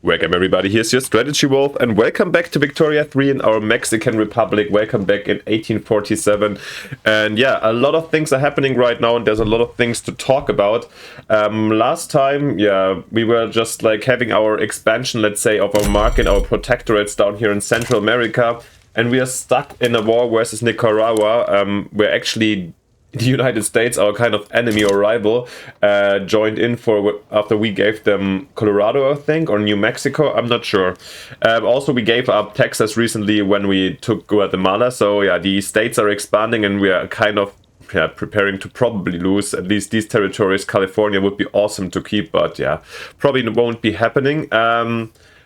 Welcome everybody, here's your Strategy Wolf, and welcome back to Victoria 3 in our Mexican Republic. Welcome back in 1847. And yeah, a lot of things are happening right now, and there's a lot of things to talk about. Last time, yeah, we were just like having our expansion, let's say, of our market, our protectorates down here in Central America, and we are stuck in a war versus Nicaragua, where actually the United States, our kind of enemy or rival, joined in for after we gave them Colorado, I think, or New Mexico. I'm not sure. Also, we gave up Texas recently when we took Guatemala. So yeah, the states are expanding, and we are kind of preparing to probably lose at least these territories. California would be awesome to keep, but yeah, probably won't be happening.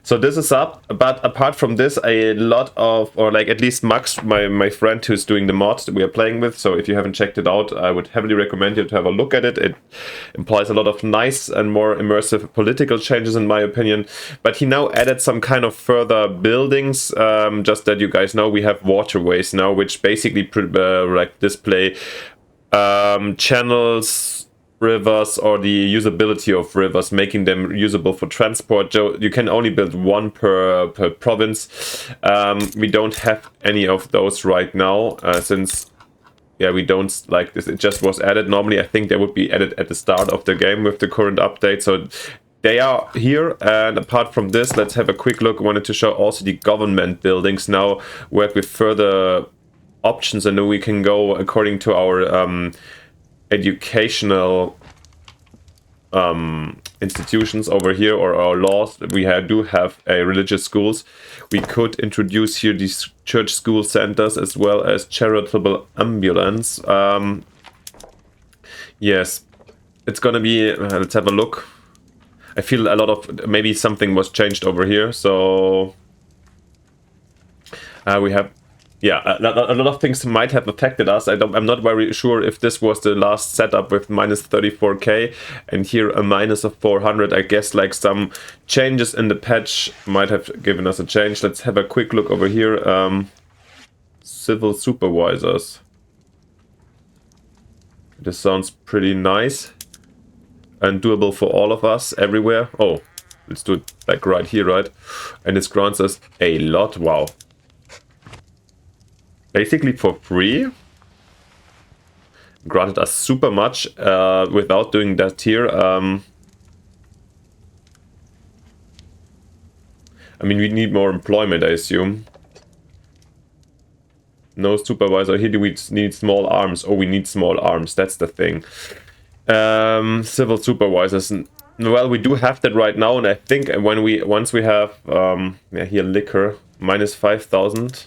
So this is up, but apart from this, a lot of, or like at least Max, my friend who's doing the mods that we are playing with, so if you haven't checked it out, I would heavily recommend you to have a look at it. It implies a lot of nice and more immersive political changes in my opinion, but he now added some kind of further buildings, just that you guys know, we have waterways now, which basically like display channels, rivers, or the usability of rivers, making them usable for transport. You can only build one per province. We don't have any of those right now, since yeah, we don't like this. It just was added. Normally I think they would be added at the start of the game with the current update, so they are here. And apart from this, let's have a quick look. I wanted to show also the government buildings now work with further options, and then we can go according to our educational institutions over here, or our laws. We do have religious schools. We could introduce here these church school centers as well as charitable ambulance. Yes, it's gonna be, let's have a look. I feel a lot of, maybe something was changed over here, so we have, yeah, a lot of things might have affected us. I'm not very sure if this was the last setup with minus 34k and here a minus of 400. I guess like some changes in the patch might have given us a change. Let's have a quick look over here. Civil supervisors. This sounds pretty nice and doable for all of us everywhere. Oh, let's do it like right here, right? And this grants us a lot. Wow. Basically for free. Granted us super much without doing that here. I mean, we need more employment, I assume. No supervisor. Here do we need small arms? Oh, we need small arms. That's the thing. Civil supervisors. Well, we do have that right now, and I think once we have yeah, here liquor minus 5,000.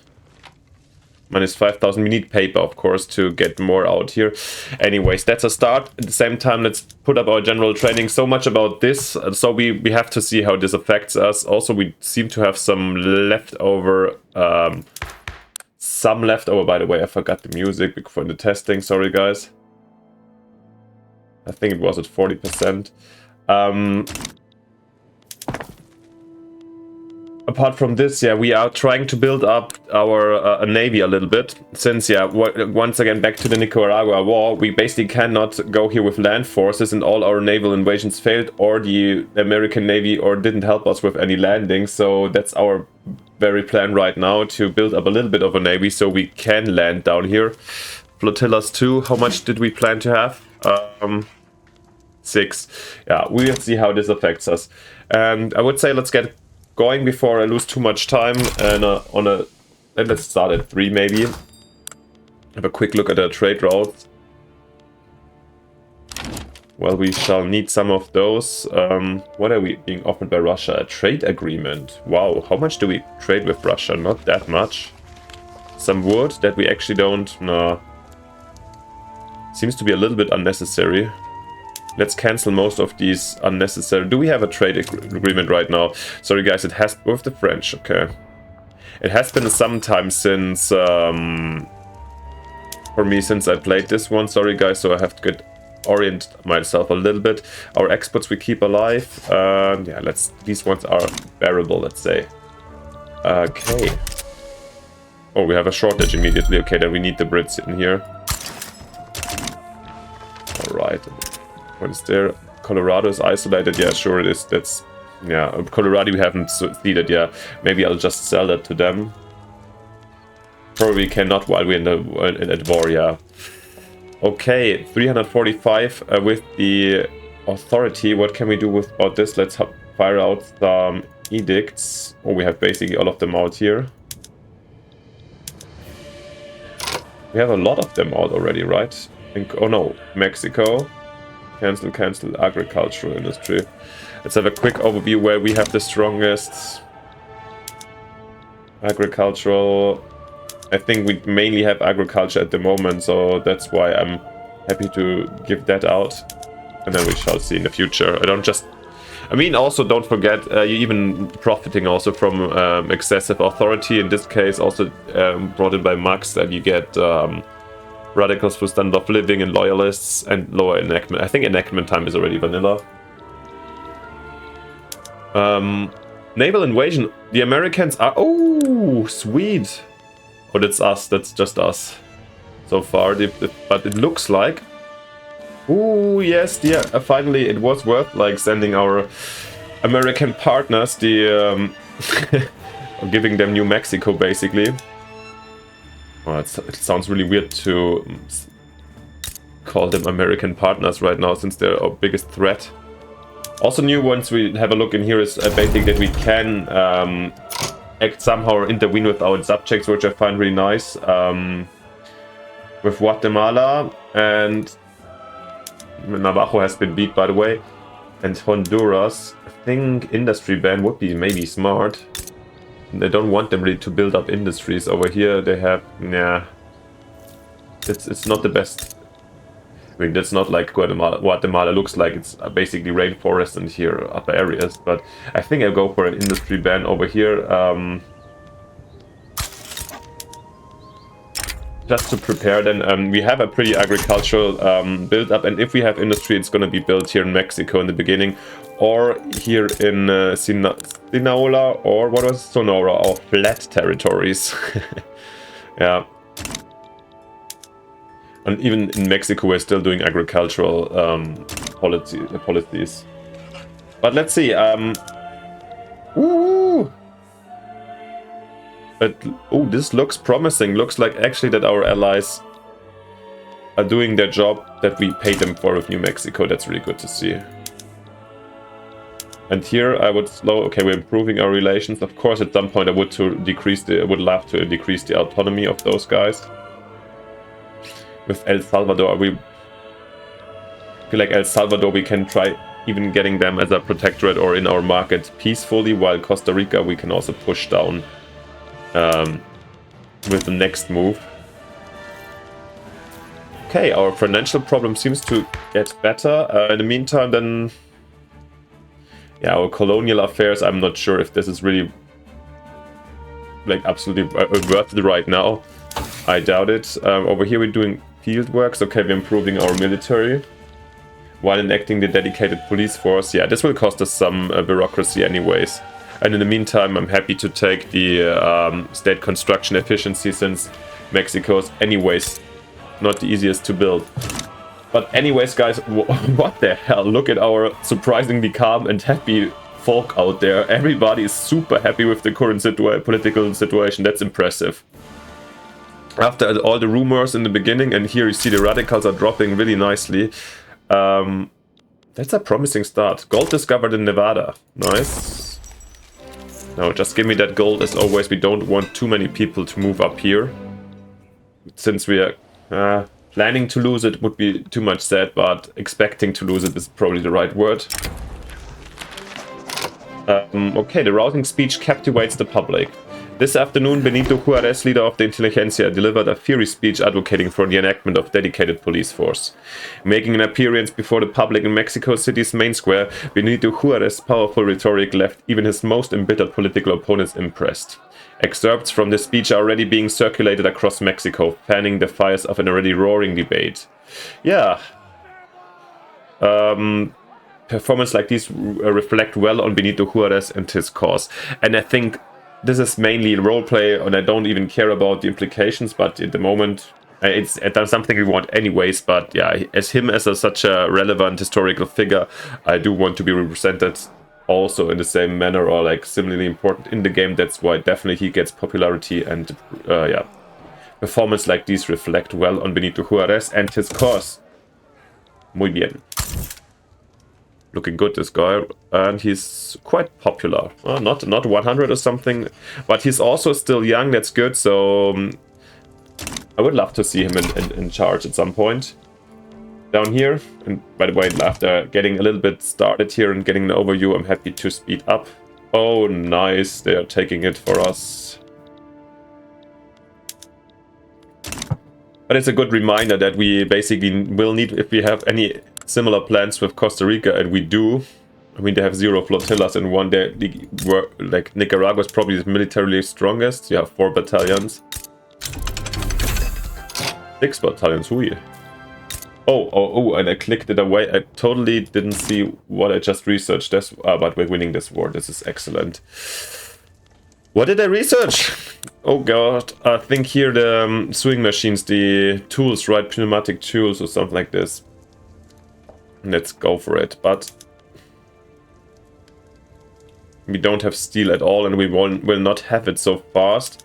Minus 5,000. We need paper, of course, to get more out here. Anyways, that's a start. At the same time, let's put up our general training. So much about this. So we have to see how this affects us. Also, we seem to have some leftover. By the way, I forgot the music for the testing. Sorry, guys. I think it was at 40%. Apart from this, yeah, we are trying to build up our navy a little bit, since, yeah, once again, back to the Nicaragua war, we basically cannot go here with land forces, and all our naval invasions failed, or the American Navy didn't help us with any landings. So that's our very plan right now, to build up a little bit of a navy so we can land down here. Flotillas 2, how much did we plan to have? 6. Yeah, we'll see how this affects us. And I would say let's get going before I lose too much time, and let's start at 3 maybe. Have a quick look at our trade routes. Well, we shall need some of those. What are we being offered by Russia? A trade agreement. Wow, how much do we trade with Russia? Not that much. Some wood that we actually don't. No. Seems to be a little bit unnecessary. Let's cancel most of these unnecessary. Do we have a trade agreement right now? Sorry guys, it has with the French. Okay, it has been some time since for me since I played this one. Sorry guys, so I have to orient myself a little bit. Our exports we keep alive. Yeah, these ones are bearable, let's say. Okay. Oh, we have a shortage immediately. Okay, then we need the Brits in here. All right. What is there? Colorado is isolated. Yeah, sure it is. That's Yeah, Colorado we haven't ceded yet. Maybe I'll just sell that to them. Probably cannot while we're at war, yeah. Okay, 345 with the authority. What can we do about this? Let's fire out some edicts. Oh, we have basically all of them out here. We have a lot of them out already, right? Oh no, Mexico. Cancel agricultural industry. Let's have a quick overview where we have the strongest agricultural. I think we mainly have agriculture at the moment, so that's why I'm happy to give that out. And then we shall see in the future. I mean, also don't forget, you're even profiting also from excessive authority. In this case, also brought in by Max, that you get radicals for standard of living and loyalists and lower enactment. I think enactment time is already vanilla. Naval invasion. The Americans are... Oh, sweet. Oh, that's us. That's just us. So far. But it looks like... Oh, yes. Yeah, finally, it was worth like sending our American partners the... giving them New Mexico, basically. Oh, it sounds really weird to call them American partners right now, since they're our biggest threat. Also new, once we have a look in here, is basically that we can act somehow or intervene with our subjects, which I find really nice. With Guatemala, and Navajo has been beat, by the way, and Honduras. I think industry ban would be maybe smart. They don't want them really to build up industries. Over here they have, yeah, it's not the best. I mean, that's not like Guatemala looks like. It's basically rainforest and here upper areas, but I think I'll go for an industry ban over here, just to prepare. Then we have a pretty agricultural build up, and if we have industry, it's going to be built here in Mexico in the beginning, or here in Sinaloa, or what was Sonora, or flat territories. Yeah. And even in Mexico, we're still doing agricultural policies. But let's see. Ooh! Oh, this looks promising. Looks like actually that our allies are doing their job that we paid them for with New Mexico. That's really good to see. And here I would okay, we're improving our relations. Of course, at some point I would love to decrease the autonomy of those guys. With El Salvador, we feel like El Salvador we can try even getting them as a protectorate or in our market peacefully, while Costa Rica we can also push down with the next move. Okay, our financial problem seems to get better. In the meantime, then, yeah, our colonial affairs, I'm not sure if this is really like absolutely worth it right now. I doubt it. Over here we're doing field works. Okay, we're improving our military while enacting the dedicated police force. Yeah, this will cost us some bureaucracy anyways. And in the meantime, I'm happy to take the state construction efficiency, since Mexico's anyways not the easiest to build. But anyways, guys, what the hell? Look at our surprisingly calm and happy folk out there. Everybody is super happy with the current political situation. That's impressive. After all the rumors in the beginning, and here you see the radicals are dropping really nicely. That's a promising start. Gold discovered in Nevada. Nice. Now just give me that gold as always. We don't want too many people to move up here. Since we are planning to lose it would be too much said, but expecting to lose it is probably the right word. Okay, the rousing speech captivates the public. This afternoon, Benito Juarez, leader of the Intelligentsia, delivered a fiery speech advocating for the enactment of dedicated police force. Making an appearance before the public in Mexico City's main square, Benito Juarez's powerful rhetoric left even his most embittered political opponents impressed. Excerpts from the speech are already being circulated across Mexico, fanning the fires of an already roaring debate. Yeah. Performances like these reflect well on Benito Juarez and his cause. And I think this is mainly roleplay, and I don't even care about the implications, but at the moment, it's something we want anyways. But yeah, as him as such a relevant historical figure, I do want to be represented also in the same manner or like similarly important in the game. That's why definitely he gets popularity, and yeah, performance like these reflect well on Benito Juarez and his cause. Muy bien. Looking good, this guy, and he's quite popular. Not 100 or something, but he's also still young. That's good. So I would love to see him in charge at some point. Down here, and by the way, after getting a little bit started here and getting an overview, I'm happy to speed up. Oh, nice, they are taking it for us. But it's a good reminder that we basically will need, if we have any similar plans with Costa Rica, and we do. I mean, they have 0 flotillas in one. They were like Nicaragua is probably the militarily strongest. You have 4 battalions, 6 battalions. Hui. Oh, and I clicked it away. I totally didn't see what I just researched. But we're winning this war. This is excellent. What did I research? Oh god, I think here the sewing machines, the tools, right? Pneumatic tools or something like this. Let's go for it. But we don't have steel at all, and we will not have it so fast.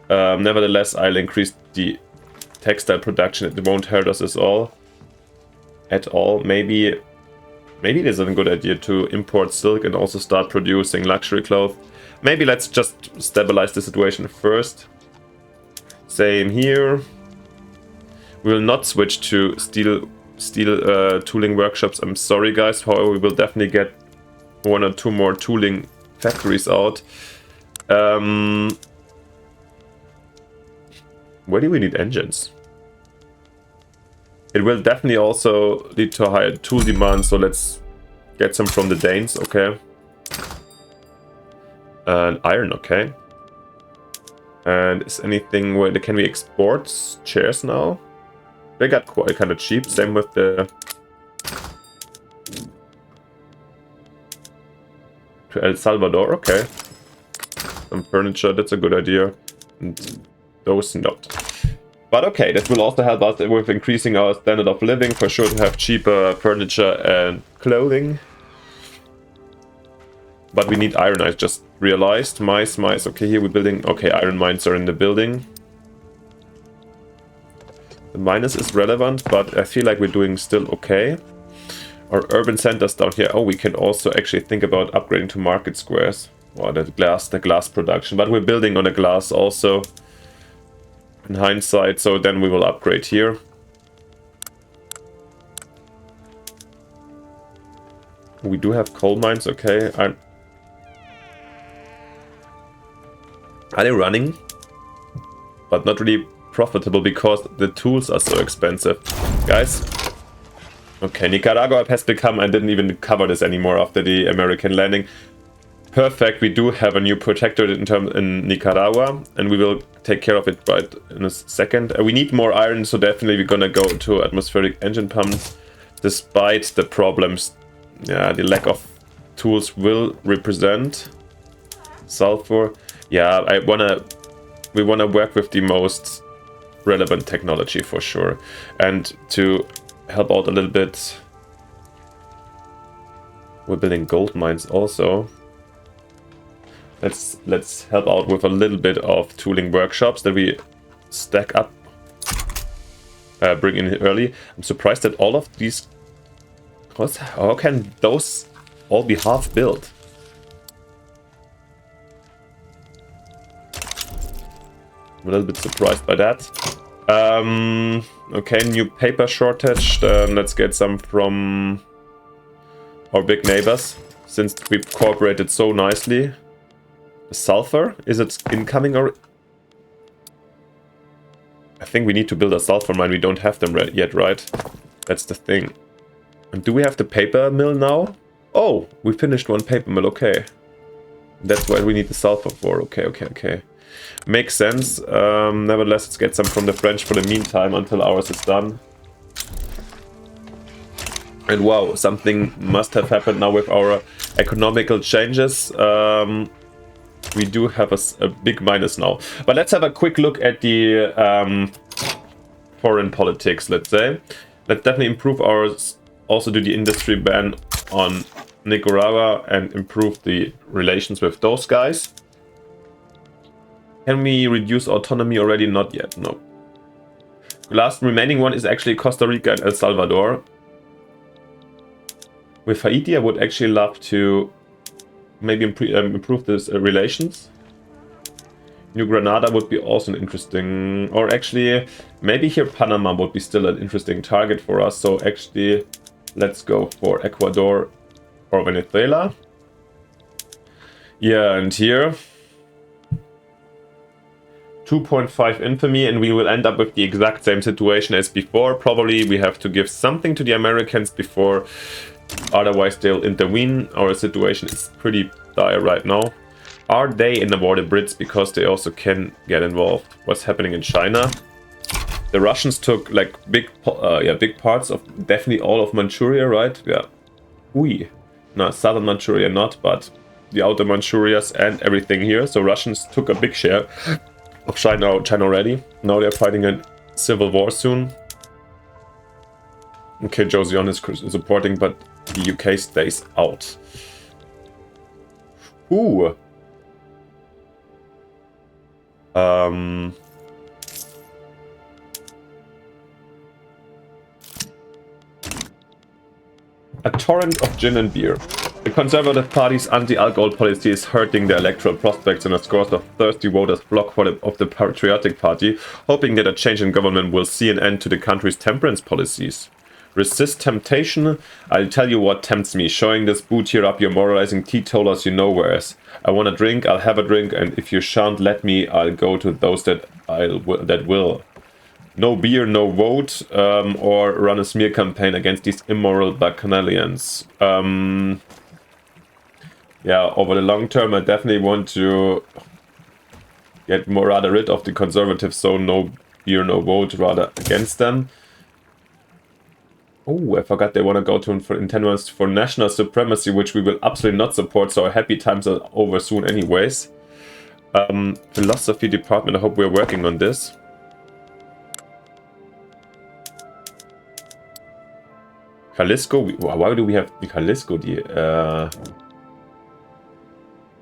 Nevertheless, I'll increase the textile production. It won't hurt us at all. Maybe it is a good idea to import silk and also start producing luxury clothes. Maybe let's just stabilize the situation first. Same here. We will not switch to steel tooling workshops. I'm sorry, guys. However, we will definitely get 1 or 2 more tooling factories out. Where do we need engines? It will definitely also lead to a higher tool demand, so let's get some from the Danes, okay. And iron, okay. And is anything where can we export chairs now? They got quite kind of cheap, same with the... To El Salvador, okay. Some furniture, that's a good idea. And those not. But okay, that will also help us with increasing our standard of living, for sure, to have cheaper furniture and clothing. But we need iron, I just realized. Mice. Okay, here we're building... Okay, iron mines are in the building. The minus is relevant, but I feel like we're doing still okay. Our urban centers down here. Oh, we can also actually think about upgrading to market squares. Or the glass production. But we're building on a glass also. In hindsight, so then we will upgrade here. We do have coal mines, okay. Are they running? But not really profitable because the tools are so expensive. Guys. Okay, Nicaragua has become... I didn't even cover this anymore after the American landing. Perfect, we do have a new protectorate in Nicaragua, and we will take care of it right in a second. We need more iron, so definitely we're gonna go to atmospheric engine pumps. Despite the problems, yeah, the lack of tools will represent sulfur. Yeah, we wanna work with the most relevant technology for sure. And to help out a little bit, we're building gold mines also. Let's help out with a little bit of tooling workshops that we stack up, bring in early. I'm surprised that all of these... How can those all be half built? I'm a little bit surprised by that. Okay, new paper shortage. Let's get some from our big neighbors, since we've cooperated so nicely. Sulfur? Is it incoming or... I think we need to build a sulfur mine. We don't have them yet, right? That's the thing. And do we have the paper mill now? Oh, we finished one paper mill, okay. That's what we need the sulfur for. Okay. Makes sense. Nevertheless, let's get some from the French for the meantime until ours is done. And wow, something must have happened now with our economical changes. We do have a big minus now. But let's have a quick look at the foreign politics, let's say. Let's definitely improve ours. Also do the industry ban on Nicaragua and improve the relations with those guys. Can we reduce autonomy already? Not yet, no. The last remaining one is actually Costa Rica and El Salvador. With Haiti, I would actually love to maybe improve this relations. New Granada would be also an interesting, or actually maybe here Panama would be still an interesting target for us. So actually let's go for Ecuador or Venezuela. Yeah, and here 2.5 infamy, and we will end up with the exact same situation as before. Probably we have to give something to the Americans before, otherwise they'll intervene. Our situation is pretty dire right now. Are they in the war the Brits, because they also can get involved? What's happening in China? The Russians took like big parts of definitely all of Manchuria, right? Yeah. No, southern Manchuria not, but the outer Manchurias and everything here. So Russians took a big share of China already. Now they're fighting a civil war soon. Okay, Joseon is supporting, but the UK stays out. Ooh. A torrent of gin and beer. The Conservative Party's anti-alcohol policy is hurting the electoral prospects, and a score of thirsty voters flock of the Patriotic Party, hoping that a change in government will see an end to the country's temperance policies. Resist temptation? I'll tell you what tempts me. Showing this boot here up your moralizing teetotalers you know whereas. I want a drink, I'll have a drink, and if you shan't let me, I'll go to those that will. No beer, no vote, or run a smear campaign against these immoral bacchanalians. Yeah, over the long term, I definitely want to get rather rid of the conservatives, so no beer, no vote, rather against them. Oh, I forgot they want to go to intendments for national supremacy, which we will absolutely not support, so our happy times are over soon anyways. Philosophy department, I hope we're working on this. Jalisco, why do we have the Jalisco?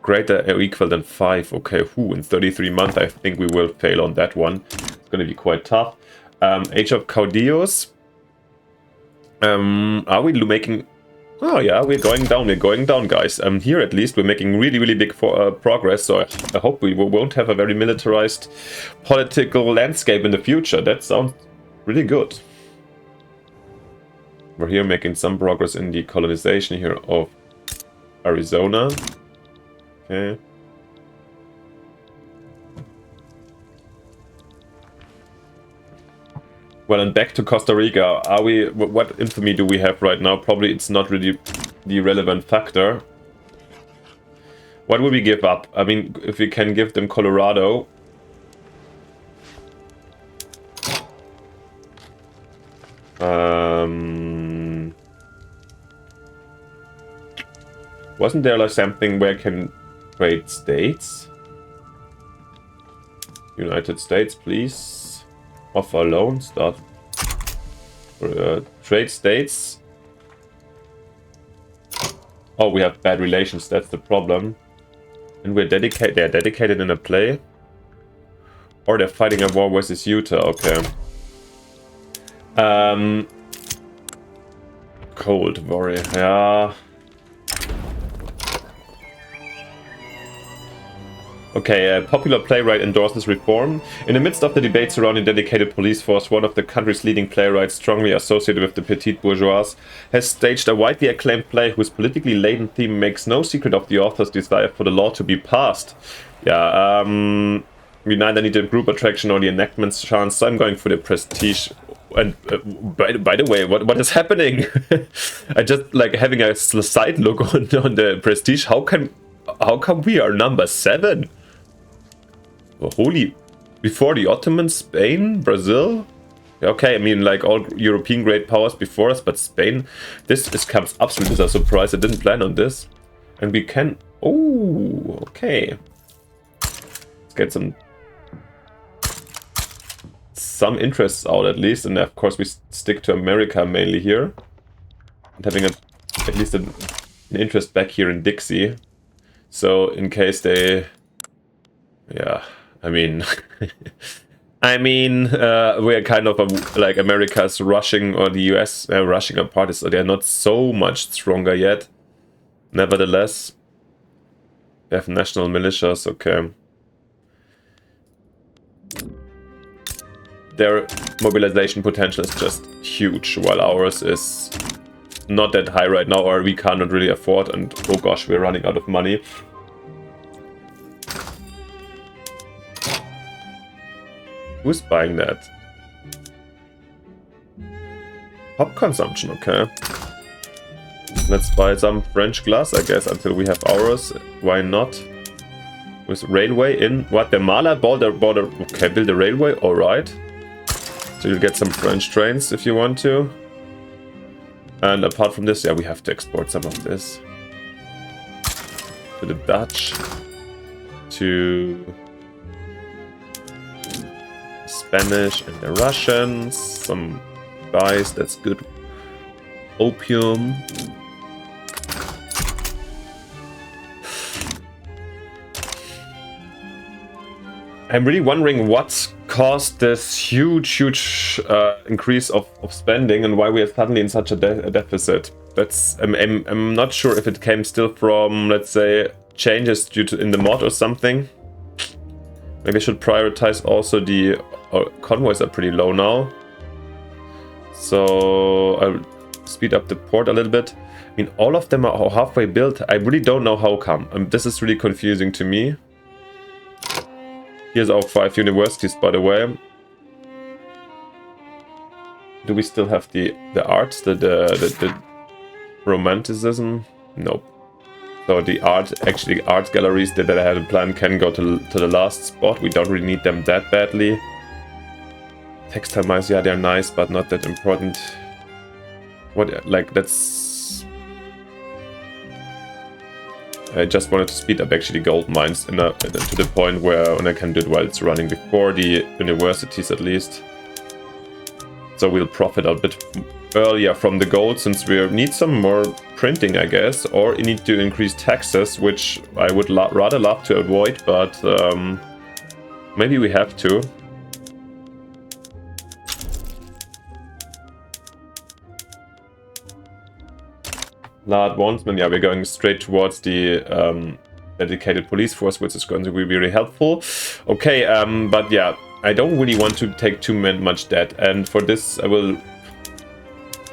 Greater or equal than 5. Okay, in 33 months, I think we will fail on that one. It's going to be quite tough. Age of Caudillos. Are we making... Oh yeah, we're going down, guys. Here at least we're making really big progress, so I hope we won't have a very militarized political landscape in the future. That sounds really good. We're here making some progress in the colonization here of Arizona. Okay. Well, and back to Costa Rica. Are we? What infamy do we have right now? Probably it's not really the relevant factor. What would we give up? I mean, if we can give them Colorado. Wasn't there like something where I can trade states? United States, please. Offer loan, start. Trade states. Oh, we have bad relations, that's the problem. And they're dedicated in a play. Or they're fighting a war versus Utah, okay. Cold War, yeah. Okay, a popular playwright endorses reform. In the midst of the debate surrounding dedicated police force, one of the country's leading playwrights, strongly associated with the petite bourgeoisie, has staged a widely acclaimed play whose politically laden theme makes no secret of the author's desire for the law to be passed. Yeah, we neither need a group attraction or the enactment's chance, so I'm going for the prestige. And by the way, what is happening? I just like having a side look on the prestige. How come we are number 7? Oh, holy, before the Ottomans, Spain, Brazil? Okay, I mean like all European great powers before us, but Spain, this comes absolutely as a surprise. I didn't plan on this. And we can, oh, okay. Let's get some interests out at least, and of course we stick to America mainly here. And having at least a an interest back here in Dixie. So in case they... Yeah, I mean... we're kind of like America's rushing, or the US rushing our parties, so they're not so much stronger yet. Nevertheless, they have national militias, okay. Their mobilization potential is just huge, while ours is not that high right now, or we cannot really afford, and oh gosh, we're running out of money. Who's buying that? Pop consumption, okay. Let's buy some French glass, I guess, until we have ours. Why not? With railway in Guatemala, border. Okay, build a railway, alright. So you'll get some French trains if you want to. And apart from this, yeah, we have to export some of this. To the Dutch. To... Spanish and the Russians, some guys, that's good. Opium. I'm really wondering what caused this huge increase of spending and why we are suddenly in such a deficit. That's I'm not sure if it came still from, let's say, changes due to in the mod or something. Maybe I should prioritize also the convoys are pretty low now. So I'll speed up the port a little bit. I mean, all of them are halfway built. I really don't know how come. This is really confusing to me. Here's our 5 universities, by the way. Do we still have the arts, the romanticism? Nope. So the art galleries that I had a plan can go to the last spot. We don't really need them that badly. Textile mines, yeah, they're nice, but not that important. What, like, that's... I just wanted to speed up actually gold mines to the point where when I can do it while it's running before the universities at least. So we'll profit a bit earlier from the gold, since we need some more printing, I guess, or you need to increase taxes, which I would rather love to avoid, but maybe we have to. La advancement, yeah, we're going straight towards the dedicated police force, which is going to be really helpful. Okay, but yeah, I don't really want to take too much debt, and for this I will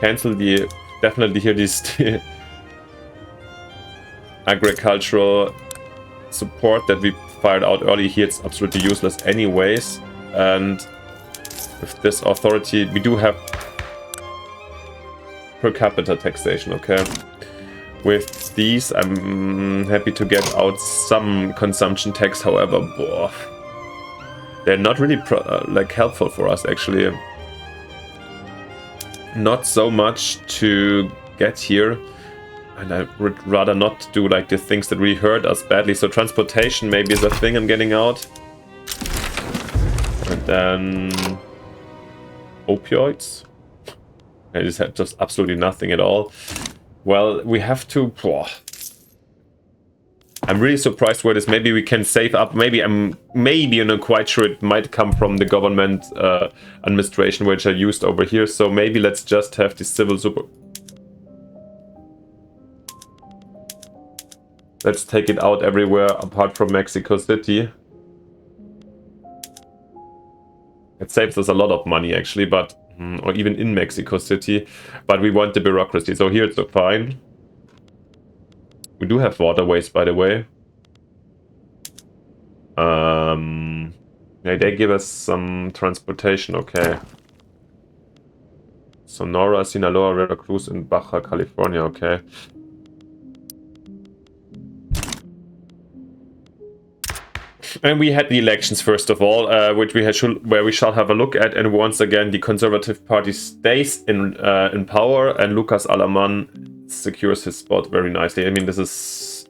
cancel the, definitely here this agricultural support that we fired out early. Here it's absolutely useless anyways, and with this authority we do have per capita taxation, okay. With these I'm happy to get out some consumption tax, however, boah, they're not really like helpful for us actually. Not so much to get here, and I would rather not do like the things that really hurt us badly. So transportation maybe is a thing I'm getting out, and then opioids. I just had just absolutely nothing at all. Well, we have to... I'm really surprised where this... Maybe we can save up. Maybe I'm not quite sure. It might come from the government administration, which I used over here. So maybe let's just have the civil super... Let's take it out everywhere apart from Mexico City. It saves us a lot of money actually, but... or even in Mexico City, but we want the bureaucracy, so here it's fine. We do have waterways, by the way. Yeah, they give us some transportation, okay. Sonora, Sinaloa, Veracruz, and Baja California, okay. And we had the elections first of all, which where we shall have a look at. And once again, the Conservative Party stays in power, and Lucas Alaman secures his spot very nicely. I mean, this is,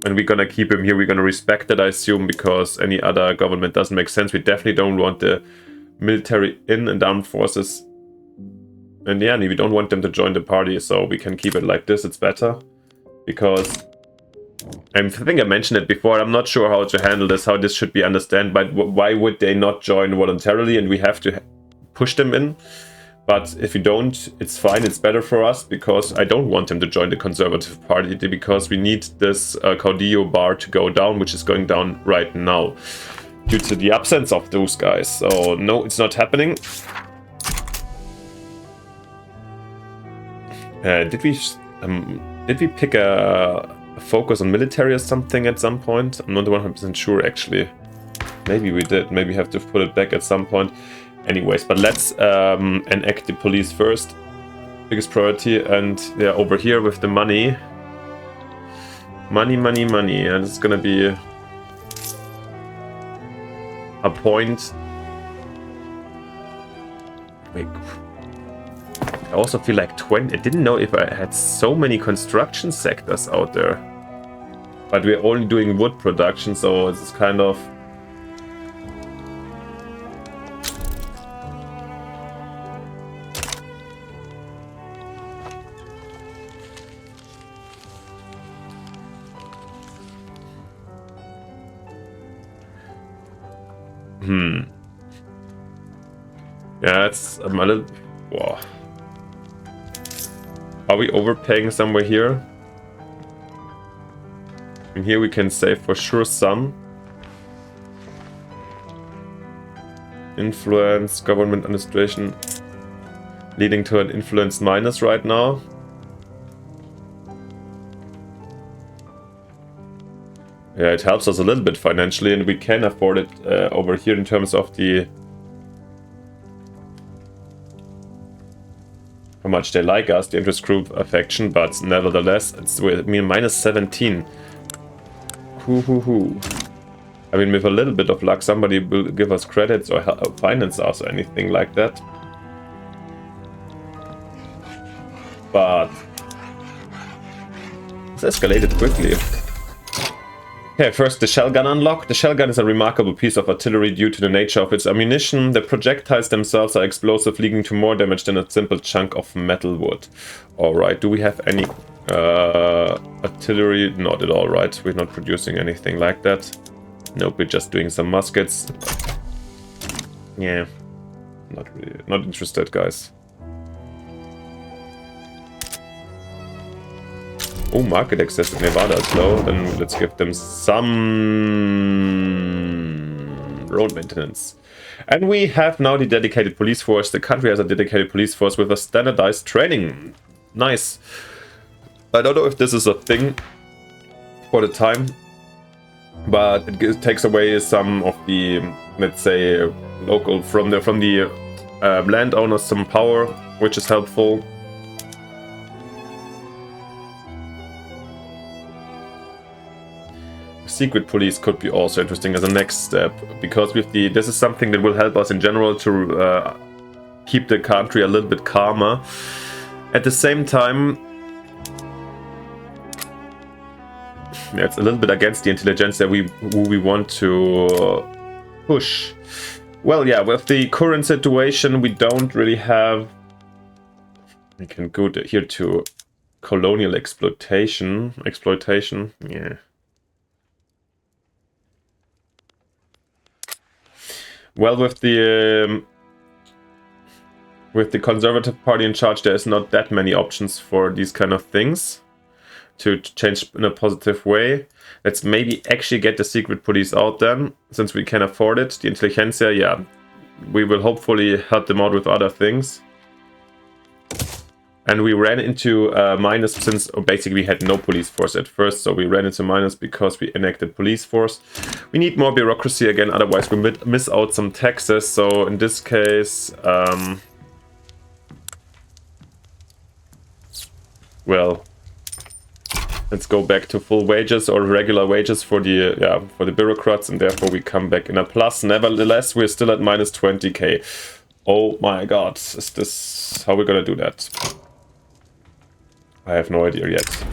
and we're gonna keep him here. We're gonna respect it, I assume, because any other government doesn't make sense. We definitely don't want the military in and armed forces, and yeah, we don't want them to join the party. So we can keep it like this. It's better. because I think I mentioned it before. I'm not sure how to handle this, how this should be understood, but why would they not join voluntarily and we have to push them in? But if you don't, it's fine, it's better for us, because I don't want them to join the Conservative Party, because we need this Caudillo bar to go down, which is going down right now, due to the absence of those guys. So no, it's not happening. Did we pick a focus on military or something at some point? I'm not 100% sure actually. Maybe we did. Maybe have to put it back at some point. Anyways, but let's enact the police first. Biggest priority. And yeah, over here with the money. Money. And it's gonna be a point. Wait. I also feel like 20. I didn't know if I had so many construction sectors out there. But we're only doing wood production, so it's kind of... Yeah, it's a little... Wow. Are we overpaying somewhere here? And here we can save for sure some. Influence, government administration, leading to an influence minus right now. Yeah, it helps us a little bit financially, and we can afford it over here in terms of the... how much they like us, the interest group affection, but nevertheless, it's with me minus 17. I mean, with a little bit of luck, somebody will give us credits or finance us or anything like that. But it's escalated quickly. Okay, first the shell gun unlock. The shell gun is a remarkable piece of artillery due to the nature of its ammunition. The projectiles themselves are explosive, leading to more damage than a simple chunk of metal would. Alright, do we have any artillery? Not at all, right? We're not producing anything like that. Nope, we're just doing some muskets. Yeah, not really, not interested, guys. Oh, market access in Nevada is low. Then let's give them some road maintenance. And we have now the dedicated police force. The country has a dedicated police force with a standardized training. Nice. I don't know if this is a thing for the time, but it takes away some of the, let's say, local from the landowners some power, which is helpful. Secret police could be also interesting as a next step, because with this is something that will help us in general to keep the country a little bit calmer. At the same time, yeah, it's a little bit against the intelligentsia who we want to push. Well, yeah, with the current situation, we don't really have... We can go here to colonial exploitation. Yeah. Well, with the Conservative Party in charge, there's not that many options for these kind of things to change in a positive way. Let's maybe actually get the secret police out then, since we can afford it. The intelligentsia, yeah, we will hopefully help them out with other things. And we ran into minus since basically we had no police force at first, so we ran into minus because we enacted police force. We need more bureaucracy again, otherwise we miss out some taxes. So in this case, well, let's go back to full wages or regular wages for the bureaucrats, and therefore we come back in a plus. Nevertheless, we're still at minus 20k. Oh my god, is this how we're gonna do that? I have no idea yet.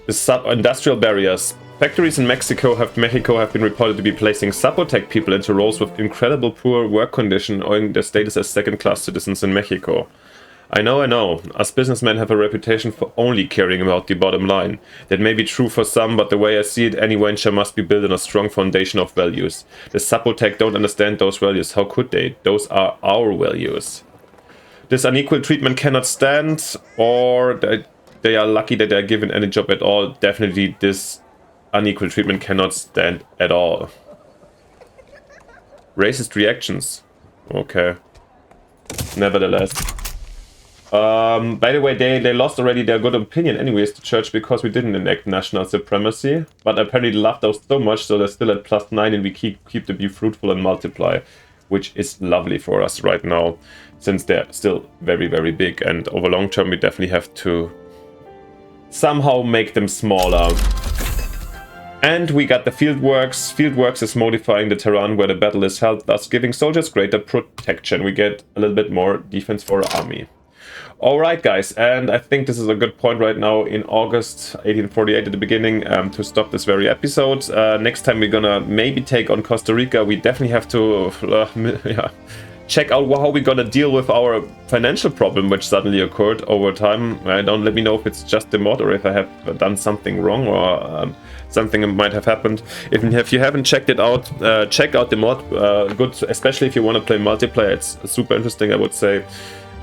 The sub-industrial barriers. Factories in Mexico have been reported to be placing Zapotec people into roles with incredible poor work condition, owing their status as second-class citizens in Mexico. I know. Us businessmen have a reputation for only caring about the bottom line. That may be true for some, but the way I see it, any venture must be built on a strong foundation of values. The Sapotec don't understand those values. How could they? Those are our values. This unequal treatment cannot stand, or they are lucky that they are given any job at all. Definitely this unequal treatment cannot stand at all. Racist reactions. Okay. Nevertheless. By the way, they lost already their good opinion anyways, the church, because we didn't enact national supremacy. But apparently they loved us so much, so they're still at +9 and we keep to be fruitful and multiply. Which is lovely for us right now, since they're still very, very big. And over long term, we definitely have to somehow make them smaller. And we got the Fieldworks. Fieldworks is modifying the terrain where the battle is held, thus giving soldiers greater protection. We get a little bit more defense for our army. Alright guys, and I think this is a good point right now in August 1848 at the beginning to stop this very episode. Next time we're gonna maybe take on Costa Rica. We definitely have to check out how we're gonna deal with our financial problem which suddenly occurred over time. Don't let me know if it's just the mod or if I have done something wrong or something might have happened. If you haven't checked it out, check out the mod. Good, especially if you want to play multiplayer. It's super interesting, I would say.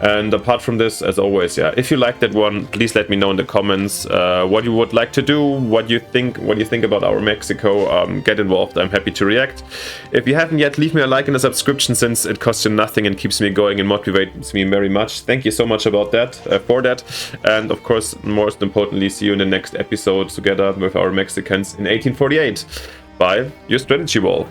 And apart from this, as always, yeah, if you like that one, please let me know in the comments what you would like to do, what you think about our Mexico. Get involved, I'm happy to react. If you haven't yet, leave me a like and a subscription, since it costs you nothing and keeps me going and motivates me very much. Thank you so much about that, for that. And of course, most importantly, see you in the next episode together with our Mexicans in 1848. Bye, your strategy wall.